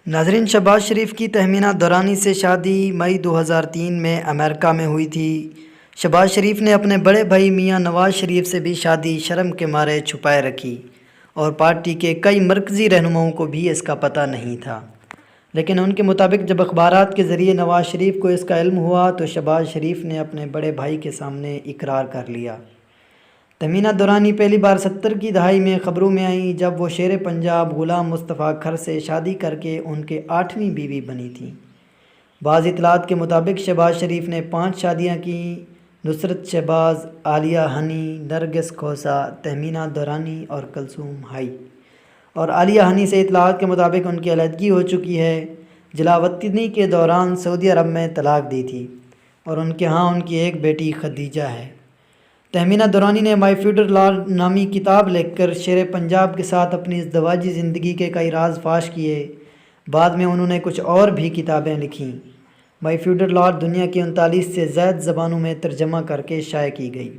ناظرین، شہباز شریف کی تہمینہ دورانی سے شادی مئی 2003 میں امریکہ میں ہوئی تھی۔ شہباز شریف نے اپنے بڑے بھائی میاں نواز شریف سے بھی شادی شرم کے مارے چھپائے رکھی اور پارٹی کے کئی مرکزی رہنماؤں کو بھی اس کا پتہ نہیں تھا، لیکن ان کے مطابق جب اخبارات کے ذریعے نواز شریف کو اس کا علم ہوا تو شہباز شریف نے اپنے بڑے بھائی کے سامنے اقرار کر لیا۔ تہمینہ دورانی پہلی بار 70 کی دہائی میں خبروں میں آئیں جب وہ شیر پنجاب غلام مصطفیٰ کھر سے شادی کر کے ان کے 8ویں بیوی بنی تھیں۔ بعض اطلاعات کے مطابق شہباز شریف نے 5 شادیاں کیں: نصرت شہباز، عالیہ ہنی، نرگس کھوسہ، تہمینہ دورانی اور کلثوم ہائی۔ اور عالیہ ہنی سے اطلاعات کے مطابق ان کی علیحدگی ہو چکی ہے۔ جلاوطنی کے دوران سعودی عرب میں طلاق دی تھی اور ان کے ہاں ان کی ایک بیٹی خدیجہ ہے۔ تہمینہ دورانی نے مائی فیوچر لارڈ نامی کتاب لکھ کر شیر پنجاب کے ساتھ اپنی ازدواجی زندگی کے کئی راز فاش کیے۔ بعد میں انہوں نے کچھ اور بھی کتابیں لکھیں۔ مائی فیوچر لارڈ دنیا کی 39 سے زائد زبانوں میں ترجمہ کر کے شائع کی گئی۔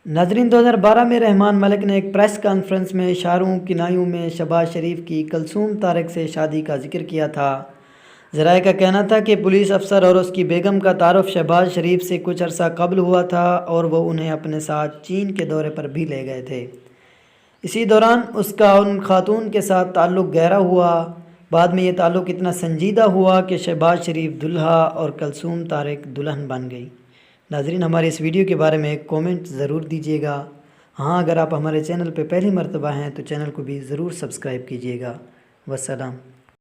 ناظرین، 2012 میں رحمان ملک نے ایک پریس کانفرنس میں اشاروں کنایوں میں شہباز شریف کی کلثوم طارق سے شادی کا ذکر کیا تھا۔ ذرائع کا کہنا تھا کہ پولیس افسر اور اس کی بیگم کا تعارف شہباز شریف سے کچھ عرصہ قبل ہوا تھا اور وہ انہیں اپنے ساتھ چین کے دورے پر بھی لے گئے تھے۔ اسی دوران اس کا ان خاتون کے ساتھ تعلق گہرا ہوا۔ بعد میں یہ تعلق اتنا سنجیدہ ہوا کہ شہباز شریف دلہا اور کلثوم طارق دلہن بن گئی۔ ناظرین، ہمارے اس ویڈیو کے بارے میں ایک کومنٹ ضرور دیجیے گا۔ ہاں، اگر آپ ہمارے چینل پہ پہلی مرتبہ ہیں تو چینل کو بھی ضرور سبسکرائب کیجیے گا۔ والسلام۔